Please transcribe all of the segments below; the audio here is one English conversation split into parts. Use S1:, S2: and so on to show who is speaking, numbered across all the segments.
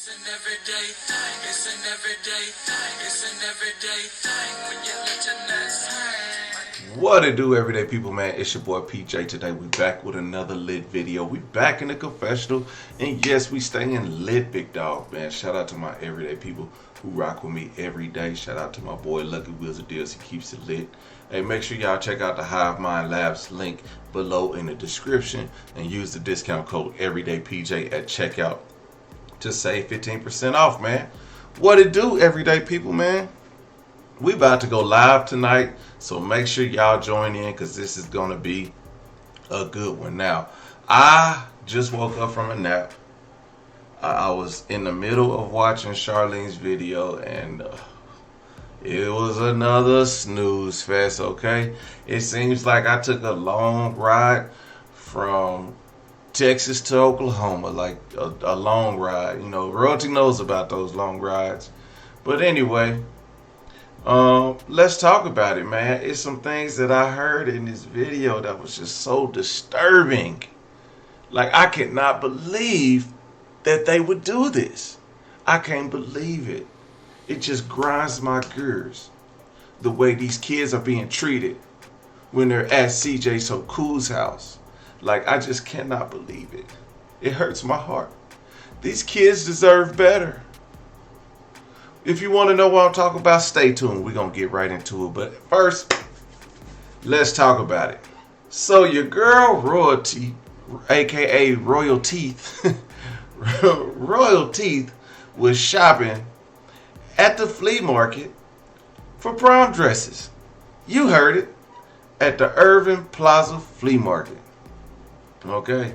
S1: It's an everyday thing, it's an everyday thing, it's an everyday thing when you let your nuts hang.
S2: What it do, everyday people, man? It's your boy PJ. Today we back with another lit video. We back in the confessional, and yes, we staying lit, big dog, man. Shout out to my everyday people who rock with me every day. Shout out to my boy Lucky Wheels of Deals. He keeps it lit. Hey, make sure y'all check out the Hive Mind Labs link below in the description and use the discount code everydaypj at checkout to save 15% off, man. What it do, everyday people, man? We about to go live tonight, so make sure y'all join in because this is gonna be a good one. Now, I just woke up from a nap. I was in the middle of watching Charlene's video, and it was another snooze fest. Okay, it seems like I took a long ride from Texas to Oklahoma, like a long ride. You know, royalty knows about those long rides. But anyway, let's talk about it, man. It's some things that I heard in this video that was just so disturbing. Like, I cannot believe that they would do this. I can't believe it. It just grinds my gears the way these kids are being treated when they're at CJ So Cool's house. Like, I just cannot believe it. It hurts my heart. These kids deserve better. If you want to know what I'm talking about, stay tuned. We're going to get right into it. But first, let's talk about it. So your girl Royalty, a.k.a. Royal Teeth, Royal Teeth was shopping at the flea market for prom dresses. You heard it. At the Irving Plaza Flea Market. Okay,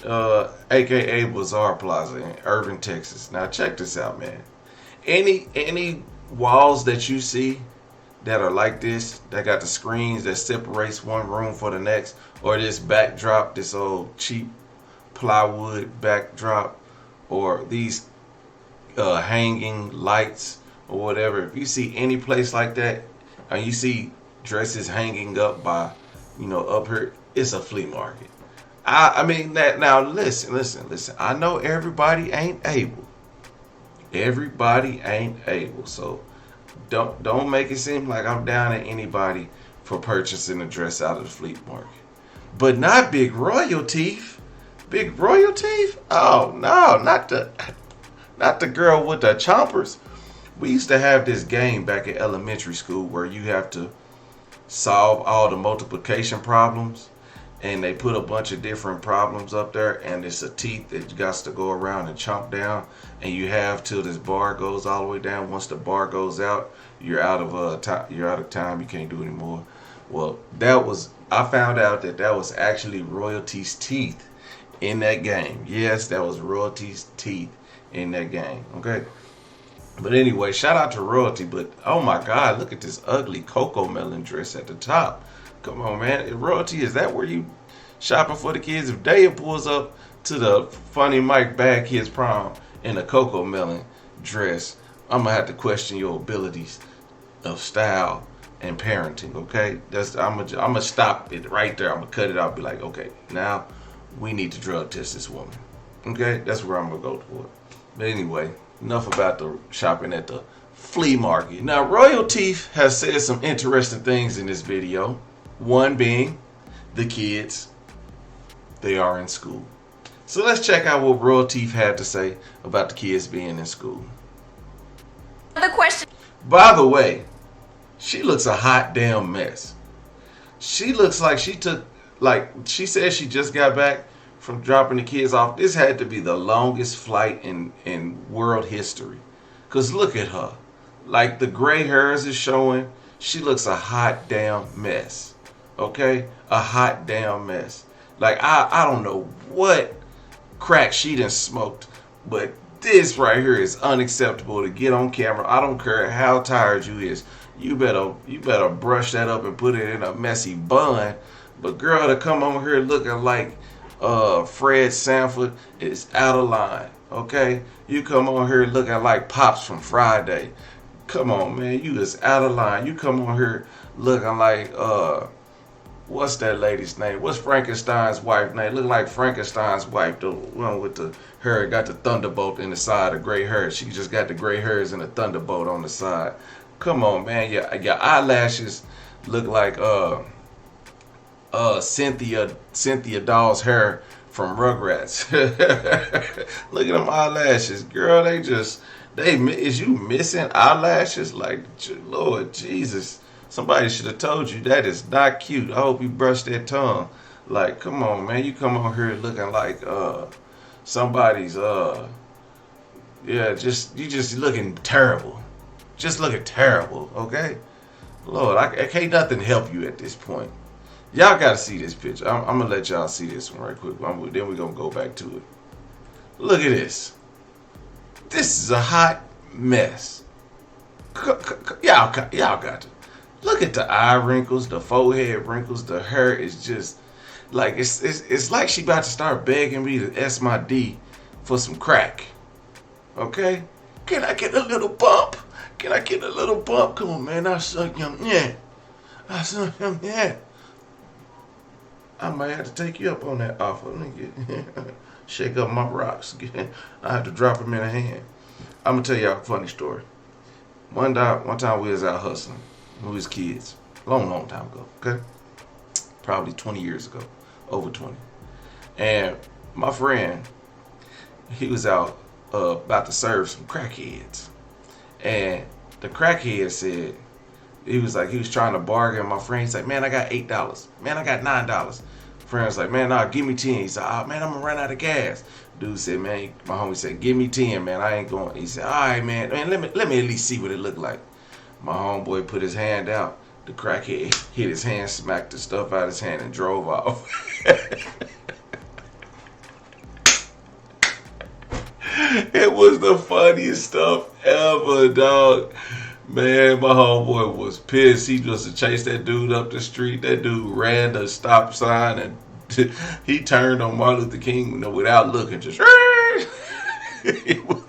S2: aka Bazaar Plaza in Irving, Texas. Now check this out, man. Any walls that you see that are like this, that got the screens that separates one room for the next, or this backdrop, this old cheap plywood backdrop, or these hanging lights or whatever. If you see any place like that, and you see dresses hanging up by, up here, it's a flea market. I mean that. Now listen. I know everybody ain't able. Everybody ain't able. So don't make it seem like I'm down at anybody for purchasing a dress out of the flea market. But not Big Royal Teeth. Big Royal Teeth? Oh no, not the girl with the chompers. We used to have this game back in elementary school where you have to solve all the multiplication problems. And they put a bunch of different problems up there, and it's a teeth that you got to go around and chomp down, and you have till this bar goes all the way down. Once the bar goes out, you're out of time. You can't do it anymore. Well, I found out that was actually Royalty's teeth in that game. Yes, that was Royalty's teeth in that game. Okay. But anyway, shout out to Royalty. But oh my God, look at this ugly cocoa melon dress at the top. Come on, man. Royalty, is that where you shopping for the kids? If Daya pulls up to the Funny Mike Bad Kids Prom in a cocoa melon dress, I'm going to have to question your abilities of style and parenting, okay? I'm going to stop it right there. I'm going to cut it out. Be like, okay, now we need to drug test this woman. Okay? That's where I'm going to go for it. But anyway, enough about the shopping at the flea market. Now, Royal Teeth has said some interesting things in this video. One being the kids, they are in school. So let's check out what Royal Teeth had to say about the kids being in school.
S3: The question.
S2: By the way, she looks a hot damn mess. She looks like she said she just got back from dropping the kids off. This had to be the longest flight in world history. Because look at her. Like, the gray hairs is showing. She looks a hot damn mess. Okay? A hot damn mess. Like, I don't know what crack she done smoked, but this right here is unacceptable to get on camera. I don't care how tired you is. You better brush that up and put it in a messy bun. But girl, to come on here looking like Fred Sanford is out of line. Okay? You come on here looking like Pops from Friday. Come on, man. You is out of line. You come on here looking like what's that lady's name? What's Frankenstein's wife name? Look like Frankenstein's wife, the one with the hair, got the thunderbolt in the side, the gray hair. She just got the gray hairs and the thunderbolt on the side. Come on, man, your eyelashes look like Cynthia Doll's hair from Rugrats. Look at them eyelashes, girl. Is you missing eyelashes? Like, Lord Jesus. Somebody should have told you that is not cute. I hope you brushed that tongue. Like, come on, man. You come on here looking like somebody's you just looking terrible. Just looking terrible, okay? Lord, I can't nothing help you at this point. Y'all gotta see this picture. I'm gonna let y'all see this one right quick. Then we're gonna go back to it. Look at this. This is a hot mess. Y'all got to look at the eye wrinkles, the forehead wrinkles. The hair is just like it's like she about to start begging me to S my D for some crack. Okay? Can I get a little bump? Can I get a little bump? Come on, man. I suck him. Yeah. I suck him. Yeah. I might have to take you up on that offer. Let me get shake up my rocks. I have to drop them in a hand. I'm gonna tell y'all a funny story. One time we was out hustling. We was kids. Long time ago. Okay? Probably 20 years ago. Over 20. And my friend, he was out about to serve some crackheads. And the crackhead said, he was trying to bargain. My friend, he's like, man, I got $8. Man, I got $9. Friend was like, man, nah, give me 10. He said, oh, man, I'm going to run out of gas. Dude said, man, my homie said, give me 10, man. I ain't going. He said, all right, man, let me at least see what it looked like. My homeboy put his hand out. The crackhead hit his hand, smacked the stuff out of his hand, and drove off. It was the funniest stuff ever, dog. Man, my homeboy was pissed. He just chased that dude up the street. That dude ran the stop sign and he turned on Martin Luther King without looking. Just it was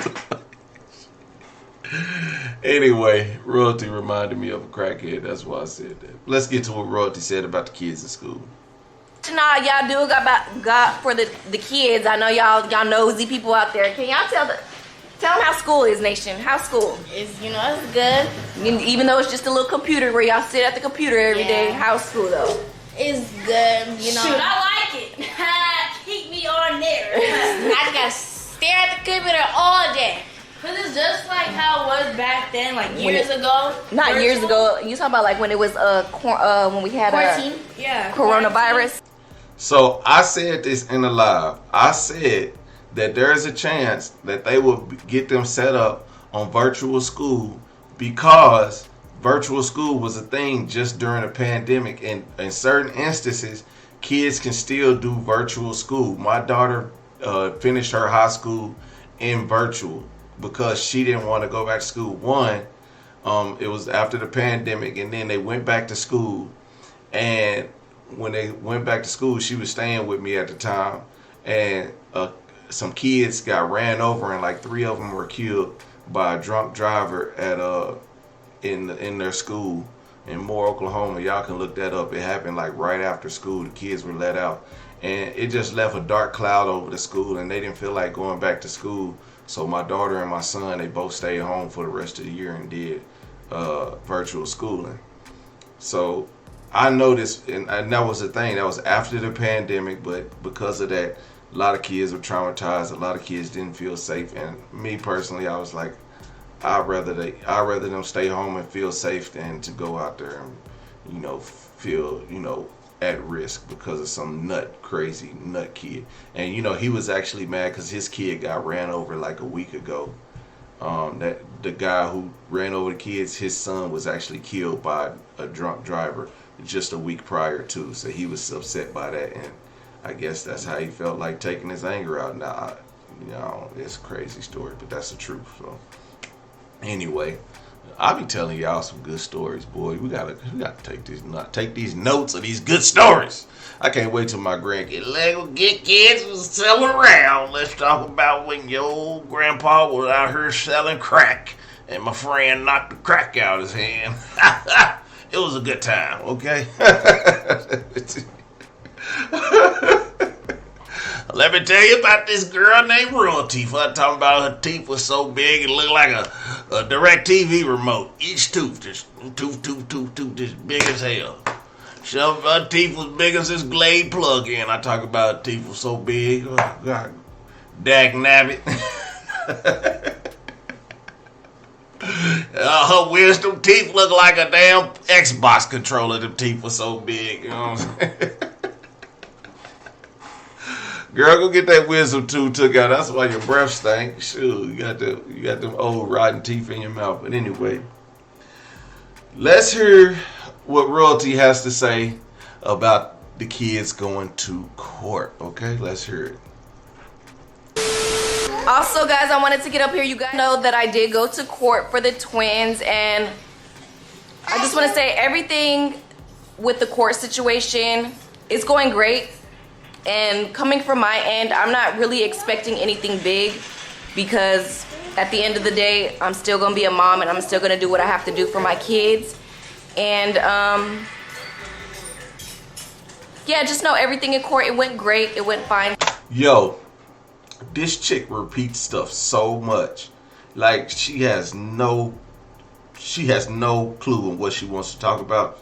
S2: anyway, Royalty reminded me of a crackhead. That's why I said that. Let's get to what Royalty said about the kids in school.
S3: Nah, y'all do got for the kids. I know y'all nosy people out there. Can y'all tell them how school is, Nation? How's school?
S4: It's good.
S3: Even though it's just a little computer where y'all sit at the computer every day. How's school though?
S4: It's good,
S5: Shoot, I like it. Keep me on there.
S4: I just gotta stare at the computer all day.
S5: Cause it's just like how it was back then, like years ago.
S3: Not years ago. You talking about like when it was when we had
S5: quarantine?
S3: Coronavirus.
S2: So I said this in the live. I said that there is a chance that they will get them set up on virtual school because virtual school was a thing just during the pandemic. And in certain instances, kids can still do virtual school. My daughter finished her high school in virtual because she didn't want to go back to school. One, it was after the pandemic, and then they went back to school. And when they went back to school, she was staying with me at the time, and some kids got ran over, and like 3 of them were killed by a drunk driver at in their school in Moore, Oklahoma. Y'all can look that up. It happened like right after school. The kids were let out, and it just left a dark cloud over the school, and they didn't feel like going back to school. So my daughter and my son, they both stayed home for the rest of the year and did virtual schooling. So I noticed, and that was the thing, that was after the pandemic, but because of that, a lot of kids were traumatized. A lot of kids didn't feel safe, and me personally, I was like, I'd rather them stay home and feel safe than to go out there and, feel, at risk because of some crazy nut kid. And he was actually mad because his kid got ran over like a week ago. That the guy who ran over the kids, his son was actually killed by a drunk driver just a week prior to. So he was upset by that, and I guess that's how he felt like taking his anger out. Now, it's a crazy story, but that's the truth. So anyway, I'll be telling y'all some good stories, boy. We gotta take these notes of these good stories. I can't wait till my grandkids. Let's get kids to sell around. Let's talk about when your old grandpa was out here selling crack, and my friend knocked the crack out of his hand. It was a good time, okay? Let me tell you about this girl named Royalty. I'm talking about her teeth was so big it looked like a direct TV remote. Each tooth, just tooth, just big as hell. Some of her teeth was big as this Glade plug-in. I talk about her teeth was so big. Oh, God. Dag nabbit. Her wisdom teeth look like a damn Xbox controller. Them teeth were so big. You know what I'm saying? Girl, go get that wisdom tooth took out. That's why your breath stank. Shoot, you got them old rotten teeth in your mouth. But anyway, let's hear what Royalty has to say about the kids going to court. Okay, let's hear it.
S3: Also, guys, I wanted to get up here. You guys know that I did go to court for the twins, and I just want to say everything with the court situation is going great. And coming from my end, I'm not really expecting anything big, because at the end of the day, I'm still gonna be a mom and I'm still gonna do what I have to do for my kids. And yeah, just know everything in court, it went great, it went fine.
S2: Yo, this chick repeats stuff so much. Like she has no clue on what she wants to talk about.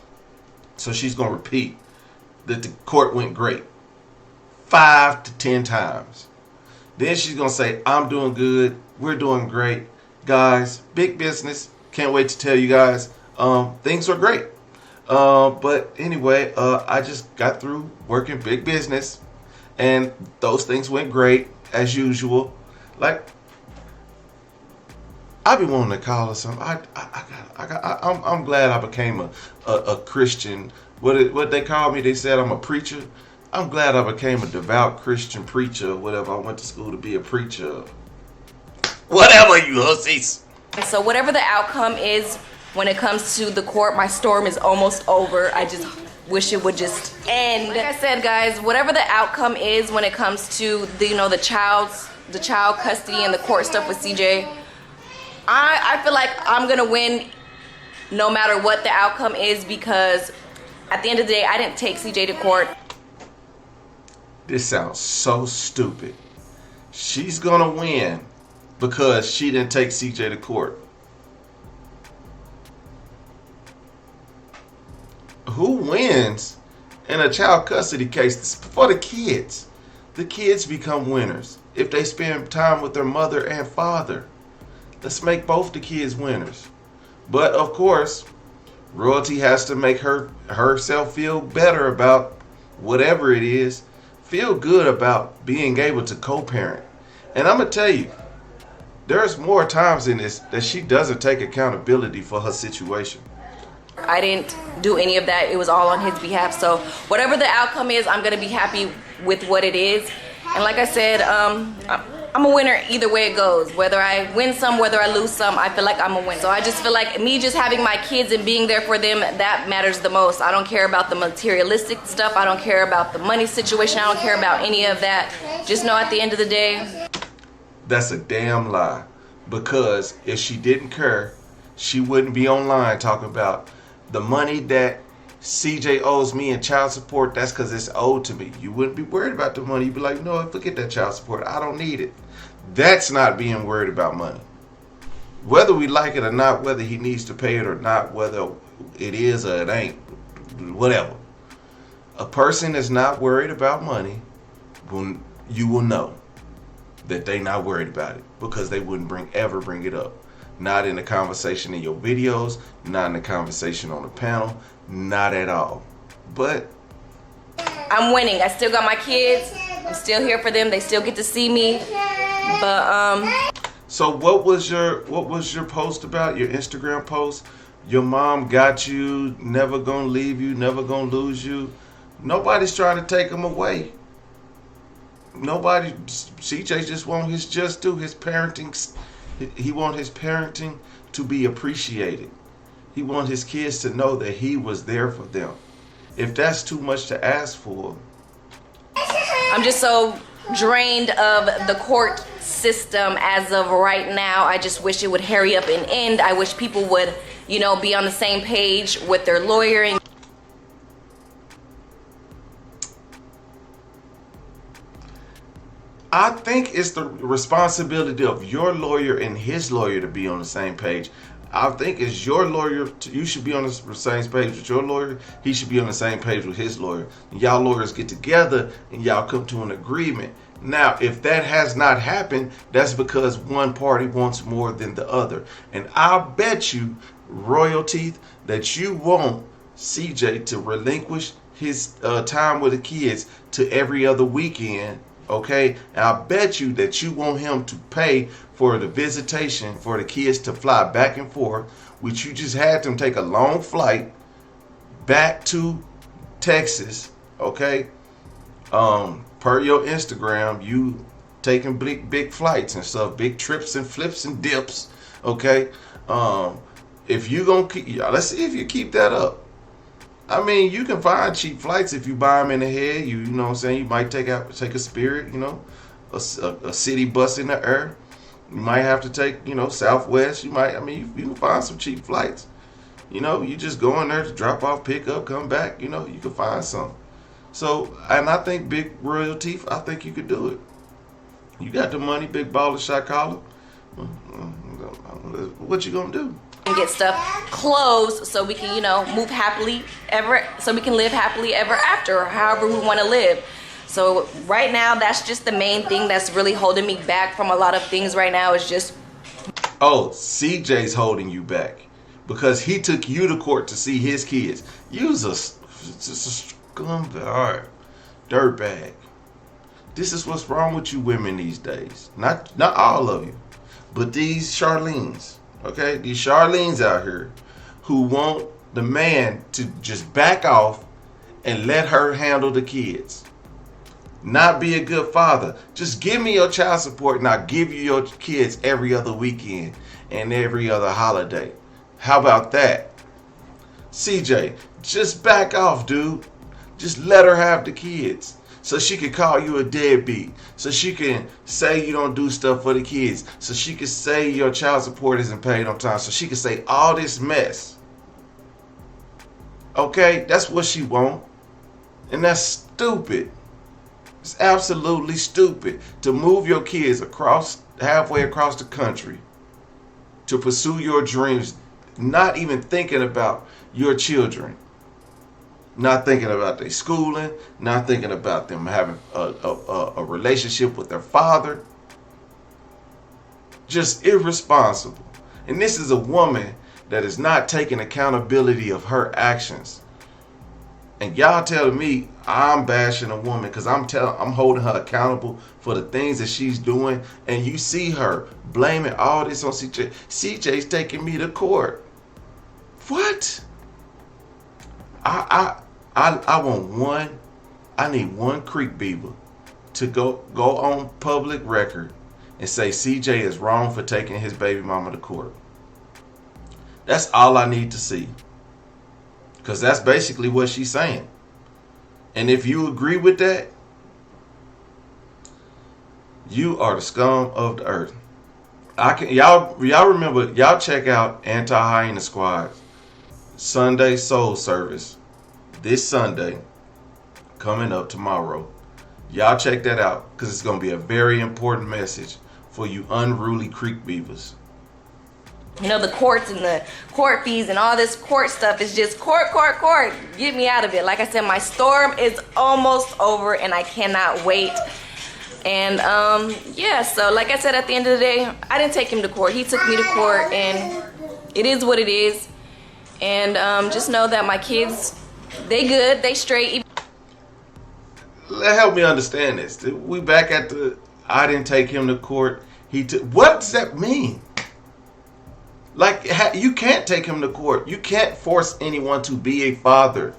S2: So she's gonna repeat that the court went great 5 to 10 times. Then she's gonna say, I'm doing good, we're doing great. Guys, big business. Can't wait to tell you guys, things are great. But anyway, I just got through working big business and those things went great as usual. Like, I've been wanting to call her something. I'm glad I became a Christian. What they call me, they said I'm a preacher. I'm glad I became a devout Christian preacher, whatever. I went to school to be a preacher. Whatever, you hussies.
S3: So whatever the outcome is when it comes to the court, my storm is almost over. I just wish it would just end. Like I said, guys, whatever the outcome is when it comes to the child custody and the court stuff with CJ, I feel like I'm gonna win no matter what the outcome is, because at the end of the day, I didn't take CJ to court.
S2: This sounds so stupid. She's gonna win because she didn't take CJ to court. Who wins in a child custody case? For the kids. The kids become winners if they spend time with their mother and father. Let's make both the kids winners. But of course, Royalty has to make herself feel better about whatever it is. Feel good about being able to co-parent. And I'm gonna tell you, there's more times in this that she doesn't take accountability for her situation.
S3: I didn't do any of that. It was all on his behalf. So whatever the outcome is, I'm gonna be happy with what it is. And like I said, I'm a winner either way it goes. Whether I win some, whether I lose some, I feel like I'm a winner. So I just feel like me just having my kids and being there for them, that matters the most. I don't care about the materialistic stuff. I don't care about the money situation. I don't care about any of that. Just know at the end of the day,
S2: that's a damn lie. Because if she didn't care, she wouldn't be online talking about the money that CJ owes me in child support. That's because it's owed to me. You wouldn't be worried about the money. You'd be like, no, forget that child support. I don't need it. That's not being worried about money. Whether we like it or not, whether he needs to pay it or not, whether it is or it ain't, whatever. A person that's not worried about money, you will know that they not worried about it, because they wouldn't ever bring it up. Not in the conversation in your videos, not in the conversation on the panel, not at all. But
S3: I'm winning. I still got my kids. I'm still here for them. They still get to see me. But
S2: so what was your post about? Your Instagram post? Your mom got you, never gonna leave you, never gonna lose you. Nobody's trying to take them away. Nobody. CJ just want his just due. His parenting. He want his parenting to be appreciated. He want his kids to know that he was there for them. If that's too much to ask for,
S3: I'm just so drained of the court system as of right now. I just wish it would hurry up and end. I wish people would, you know, be on the same page with their lawyer. And
S2: I think it's the responsibility of your lawyer and his lawyer to be on the same page. I think it's your lawyer, you should be on the same page with your lawyer. He should be on the same page with his lawyer. And y'all lawyers get together and y'all come to an agreement. Now, if that has not happened, that's because one party wants more than the other. And I'll bet you, Royalty, that you want CJ to relinquish his time with the kids to every other weekend. Okay, and I bet you that you want him to pay for the visitation for the kids to fly back and forth, which you just had them take a long flight back to Texas. Okay, per your Instagram, you taking big flights and stuff, big trips and flips and dips. Okay, if you gonna keep, let's see if you keep that up. I mean, you can find cheap flights if you buy them in the head. You know what I'm saying? You might take a Spirit, you know, a city bus in the air. You might have to take, you know, Southwest. You can find some cheap flights. You know, you just go in there to drop off, pick up, come back. You know, you can find some. So, and I think Big Royalty, I think you could do it. You got the money, big baller, shot caller. What you gonna do?
S3: and get stuff closed so we can, you know, move happily ever, so we can live happily ever after, or however we want to live. So right now, that's just the main thing that's really holding me back from a lot of things right now, is just...
S2: Oh, CJ's holding you back because he took you to court to see his kids. You's just a scumbag, dirtbag. This is what's wrong with you women these days. Not all of you, but these Charlene's, okay? These Charlene's out here who want the man to just back off and let her handle the kids. Not be a good father. Just give me your child support and I'll give you your kids every other weekend and every other holiday. How about that? CJ, just back off, dude. Just let her have the kids. So she can call you a deadbeat. So she can say you don't do stuff for the kids. So she can say your child support isn't paid on time. So she can say all this mess. Okay? That's what she want. And that's stupid. It's absolutely stupid to move your kids halfway across the country to pursue your dreams, not even thinking about your children. Not thinking about their schooling, not thinking about them having a relationship with their father. Just irresponsible. And this is a woman that is not taking accountability of her actions. And y'all telling me I'm bashing a woman because I'm holding her accountable for the things that she's doing. And you see her blaming all this on CJ. CJ's taking me to court. What? I need one creek beaver to go on public record and say CJ is wrong for taking his baby mama to court. That's all I need to see. Because that's basically what she's saying. And if you agree with that, you are the scum of the earth. Y'all remember, y'all check out Anti-Hyena Squad Sunday Soul Service this Sunday coming up tomorrow. Y'all check that out because it's going to be a very important message for you unruly creek beavers.
S3: You know, the courts and the court fees and all this court stuff is just court. Get me out of it. Like I said, my storm is almost over and I cannot wait. And yeah, so like I said, at the end of the day, I didn't take him to court. He took me to court, and it is what it is. And just know that my kids, they good, they straight.
S2: Help me understand this. We back at the I didn't take him to court. What does that mean? Like, you can't take him to court. You can't force anyone to be a father.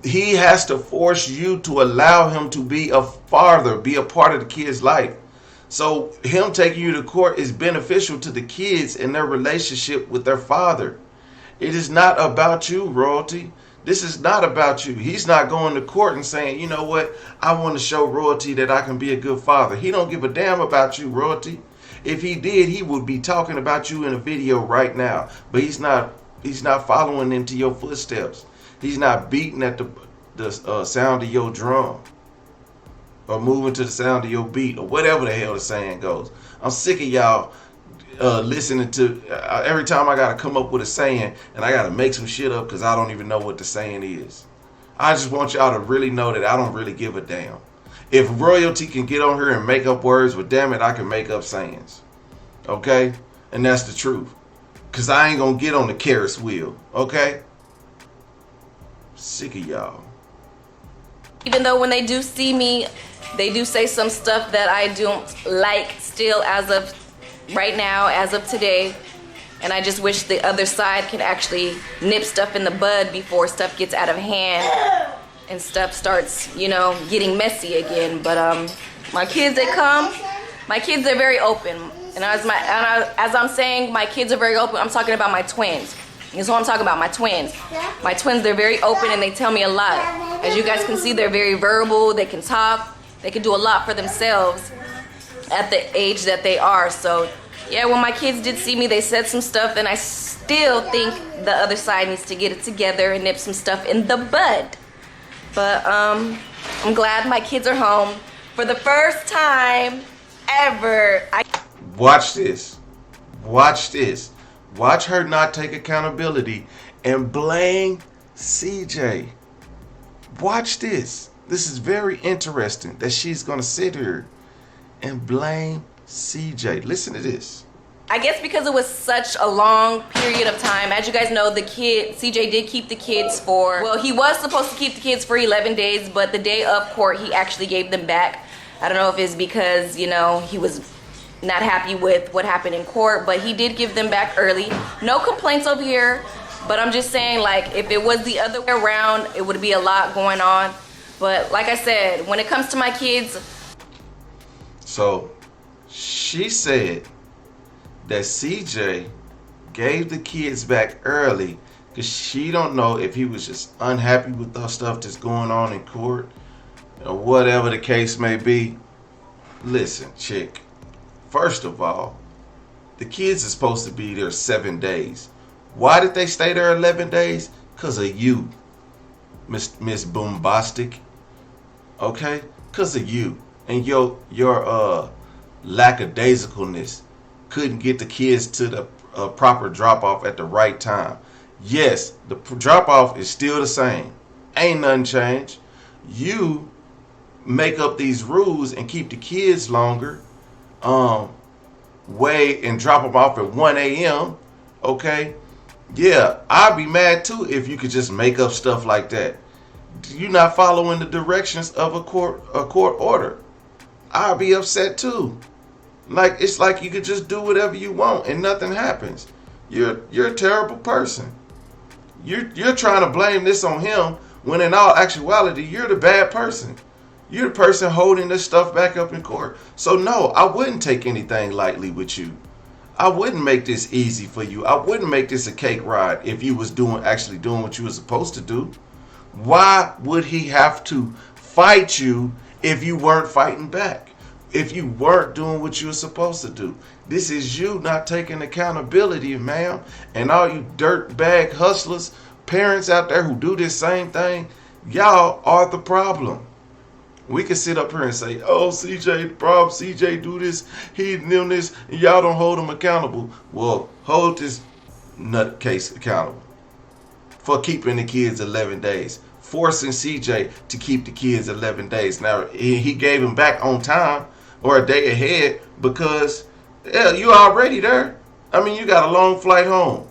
S2: He has to force you to allow him to be a father, be a part of the kid's life. So him taking you to court is beneficial to the kids and their relationship with their father. It is not about you, Royalty. This is not about you. He's not going to court and saying, you know what, I want to show royalty that I can be a good father. He don't give a damn about you, royalty. If he did, he would be talking about you in a video right now. But he's not following into your footsteps. He's not beating at the sound of your drum, or moving to the sound of your beat, or whatever the hell the saying goes. I'm sick of y'all listening to every time I gotta come up with a saying and I gotta make some shit up because I don't even know what the saying is. I just want y'all to really know that I don't really give a damn. If royalty can get on here and make up words, well, damn it, I can make up sayings. Okay? And that's the truth. Because I ain't gonna get on the Ferris wheel. Okay? Sick of y'all.
S3: Even though when they do see me, they do say some stuff that I don't like still as of right now, as of today. And I just wish the other side can actually nip stuff in the bud before stuff gets out of hand and stuff starts, you know, getting messy again. But my kids, they come. My kids are very open. And as I'm saying, my kids are very open. I'm talking about my twins. That's what I'm talking about, my twins. My twins, they're very open and they tell me a lot. As you guys can see, they're very verbal. They can talk. They can do a lot for themselves at the age that they are. So, yeah, when my kids did see me, they said some stuff, and I still think the other side needs to get it together and nip some stuff in the bud. But I'm glad my kids are home for the first time ever.
S2: Watch this. Watch this. Watch her not take accountability and blame CJ. Watch this. This is very interesting that she's going to sit here and blame CJ. Listen to this.
S3: I guess because it was such a long period of time. As you guys know, CJ did keep the kids for, well, he was supposed to keep the kids for 11 days, but the day of court, he actually gave them back. I don't know if it's because, you know, he was not happy with what happened in court, but he did give them back early. No complaints over here, but I'm just saying, like, if it was the other way around, it would be a lot going on. But like I said, when it comes to my kids.
S2: So she said that CJ gave the kids back early because she don't know if he was just unhappy with the stuff that's going on in court or whatever the case may be. Listen, chick. First of all, the kids are supposed to be there 7 days. Why did they stay there 11 days? Because of you, Miss Boombastic. Okay? Because of you. And your lackadaisicalness couldn't get the kids to the proper drop-off at the right time. Yes, the drop-off is still the same. Ain't nothing changed. You make up these rules and keep the kids longer. Wait and drop them off at 1 a.m. Okay? Yeah, I'd be mad too if you could just make up stuff like that. You're not following the directions of a court order. I'd be upset too. Like, it's like you could just do whatever you want and nothing happens. You're a terrible person. You're trying to blame this on him when in all actuality you're the bad person. You're the person holding this stuff back up in court. So no, I wouldn't take anything lightly with you. I wouldn't make this easy for you. I wouldn't make this a cake ride if you was actually doing what you were supposed to do. Why would he have to fight you if you weren't fighting back? If you weren't doing what you were supposed to do? This is you not taking accountability, ma'am. And all you dirtbag hustlers, parents out there who do this same thing, y'all are the problem. We can sit up here and say, oh, CJ, the problem, CJ do this, he do this, and y'all don't hold him accountable. Well, hold this nutcase accountable for keeping the kids 11 days. Forcing CJ to keep the kids 11 days. Now, he gave them back on time or a day ahead because, yeah, you already there. I mean, you got a long flight home.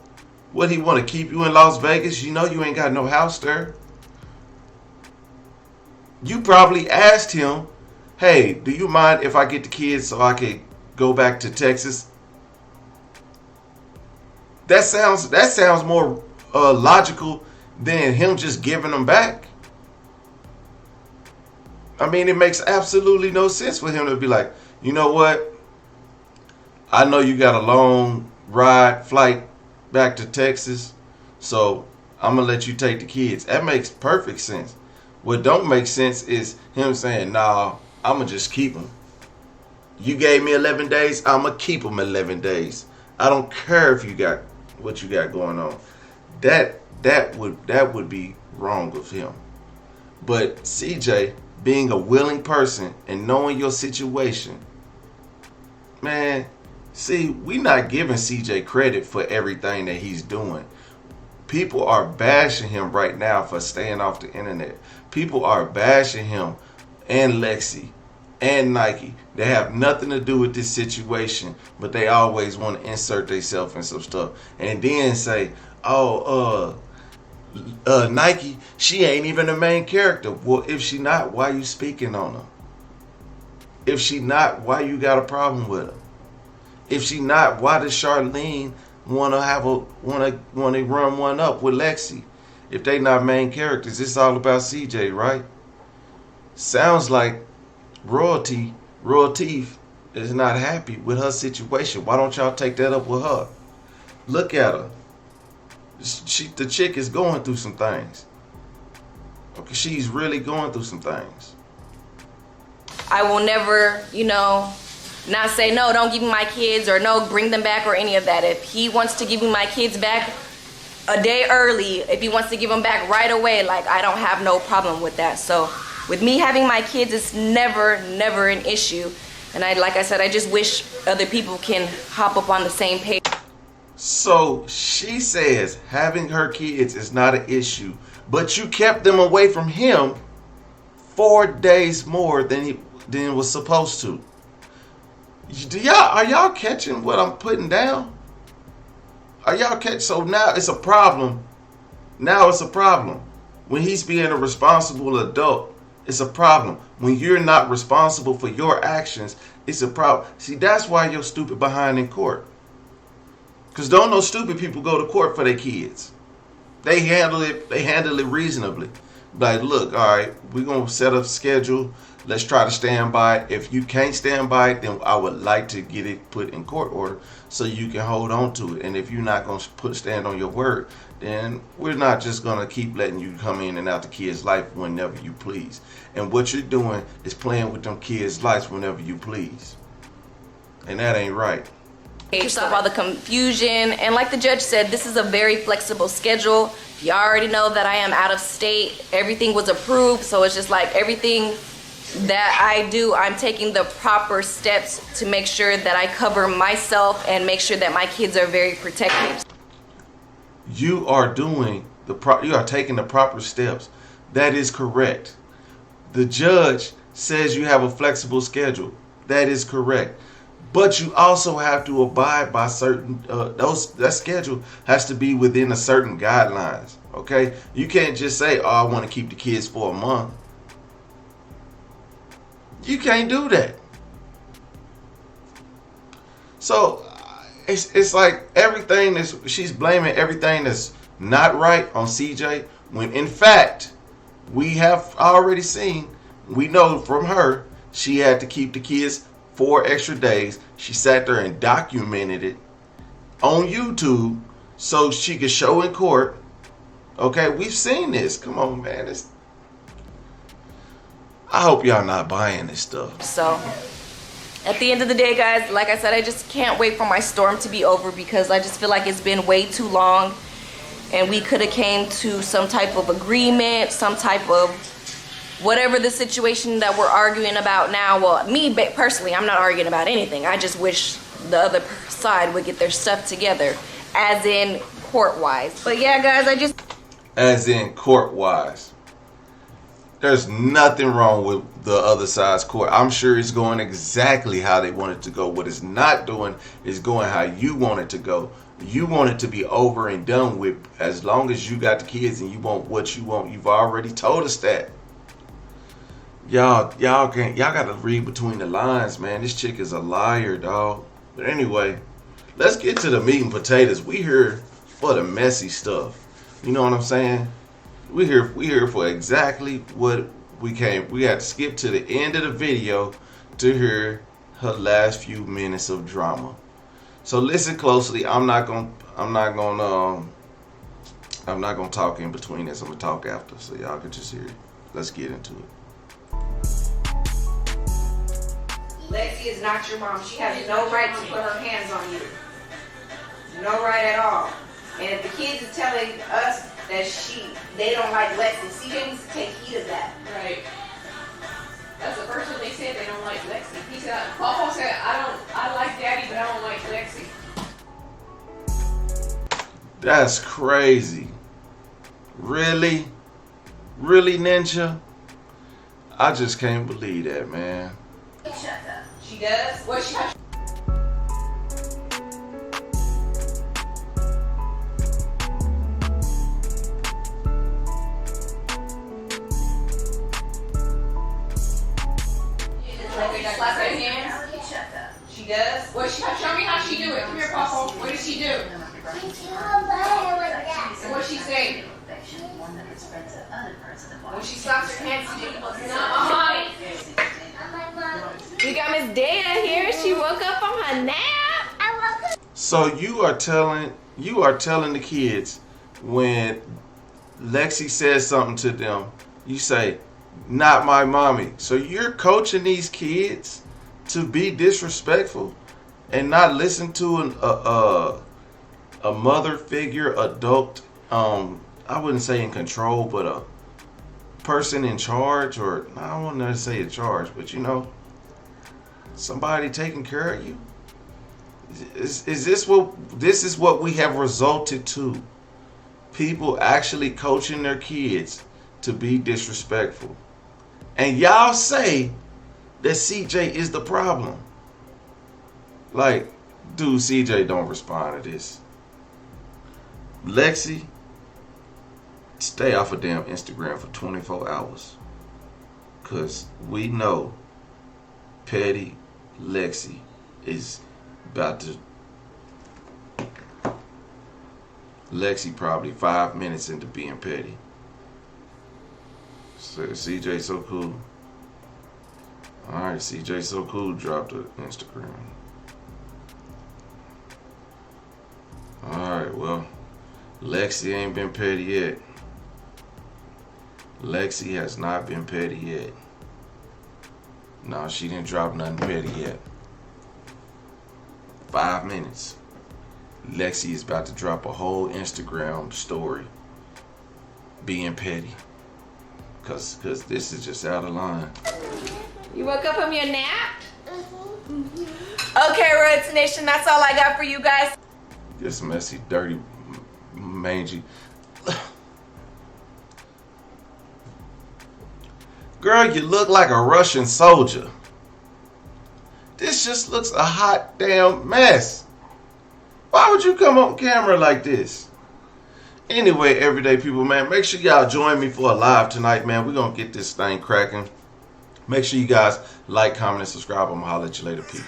S2: What, he want to keep you in Las Vegas? You know you ain't got no house there. You probably asked him, hey, do you mind if I get the kids so I can go back to Texas? That sounds more logical than him just giving them back. I mean, it makes absolutely no sense for him to be like, you know what? I know you got a long flight back to Texas, so I'm gonna let you take the kids. That makes perfect sense. What don't make sense is him saying, nah, I'm gonna just keep them. You gave me 11 days, I'm gonna keep them 11 days. I don't care if you got what you got going on. That would be wrong of him. But CJ, being a willing person and knowing your situation, man, see, we not giving CJ credit for everything that he's doing. People are bashing him right now for staying off the internet. People are bashing him and Lexi and Nike. They have nothing to do with this situation, but they always want to insert themselves in some stuff. And then say, oh, Nike, she ain't even the main character. Well, if she not, why you speaking on her? If she not, why you got a problem with her? If she not, why does Charlene wanna run one up with Lexi? If they not main characters, it's all about CJ, right? Sounds like Royal Teeth is not happy with her situation. Why don't y'all take that up with her? Look at her. The chick is going through some things. Okay, she's really going through some things.
S3: I will never, not say, no, don't give me my kids, or no, bring them back, or any of that. If he wants to give me my kids back a day early, if he wants to give them back right away, like, I don't have no problem with that. So with me having my kids, it's never an issue. And like I said, I just wish other people can hop up on the same page.
S2: So she says having her kids is not an issue, but you kept them away from him 4 days more than was supposed to. Are y'all catching what I'm putting down? Are y'all catching? So now it's a problem. Now it's a problem. When he's being a responsible adult, it's a problem. When you're not responsible for your actions, it's a problem. See, that's why you're stupid behind in court. Because don't no stupid people go to court for their kids. They handle it reasonably. Like, look, all right, we're going to set up a schedule. Let's try to stand by it. If you can't stand by it, then I would like to get it put in court order so you can hold on to it. And if you're not going to stand on your word, then we're not just going to keep letting you come in and out the kid's life whenever you please. And what you're doing is playing with them kids' lives whenever you please. And that ain't right.
S3: Stop all the confusion. And like the judge said, this is a very flexible schedule. You already know that I am out of state. Everything was approved. So it's just like everything that I do, I'm taking the proper steps to make sure that I cover myself and make sure that my kids are very protected.
S2: You are taking the proper steps. That is correct. The judge says you have a flexible schedule. That is correct. But you also have to abide by certain that schedule has to be within a certain guidelines. Okay, you can't just say, "Oh, I want to keep the kids for a month." You can't do that. So it's like everything she's blaming everything that's not right on CJ, when in fact we have already seen, we know from her, she had to keep the kids 4 extra days. She sat there and documented it on YouTube so she could show in court. Okay, we've seen this. Come on, man. I hope y'all not buying this stuff.
S3: So at the end of the day, guys, like I said, I just can't wait for my storm to be over, because I just feel like it's been way too long and we could have came to some type of agreement, some type of whatever the situation that we're arguing about now. Well, me personally, I'm not arguing about anything. I just wish the other side would get their stuff together, as in court-wise. But yeah, guys,
S2: as in court-wise. There's nothing wrong with the other side's court. I'm sure it's going exactly how they want it to go. What it's not doing is going how you want it to go. You want it to be over and done with. As long as you got the kids and you want what you want, you've already told us that. Y'all gotta read between the lines, man. This chick is a liar, dog. But anyway, let's get to the meat and potatoes. We here for the messy stuff. You know what I'm saying? We here for exactly what we came. We had to skip to the end of the video to hear her last few minutes of drama. So listen closely. I'm not gonna I'm not gonna talk in between this. I'm gonna talk after, so y'all can just hear it. Let's get into it.
S3: Lexi is not your mom. She has no right to put her hands on you. No right at all. And if the kids is telling us that they don't like Lexi, CJ needs to take heed of that.
S5: Right. That's the first one they said, they don't like Lexi. He said, Papa said, I like Daddy, but I don't like Lexi.
S2: That's crazy. Really? Really, Ninja? I just can't believe that, man.
S3: Shut up. She does? What she slap her hands? Shut up. She does? What she show me how she do it. Come here, Papa. What does she do? And what she say? When she slaps her hands, she we got Miss Dana here. She woke up from her nap.
S2: So you are telling the kids when Lexi says something to them, you say, "Not my mommy." So you're coaching these kids to be disrespectful and not listen to a mother figure, adult. I wouldn't say in control, but a person in charge, or I don't want to say in charge, but you know, somebody taking care of you. Is this what we have resulted to? People actually coaching their kids to be disrespectful. And y'all say that CJ is the problem. Like, dude, CJ don't respond to this. Lexi, stay off of damn Instagram for 24 hours. Because we know petty Lexi is about to... Lexi probably 5 minutes into being petty. So CJ so cool. Alright, CJ so cool dropped the Instagram. Alright, well, Lexi ain't been petty yet. Lexi has not been petty yet. No, she didn't drop nothing petty yet. 5 minutes. Lexi is about to drop a whole Instagram story being petty. Cause this is just out of line.
S3: You woke up from your nap? Okay, Reds Nation, that's all I got for you guys.
S2: This messy, dirty, mangy. Girl, you look like a Russian soldier. This just looks a hot damn mess. Why would you come on camera like this? Anyway, everyday people, man, make sure y'all join me for a live tonight, man. We're going to get this thing cracking. Make sure you guys like, comment, and subscribe. I'm going to holler at you later. Peace.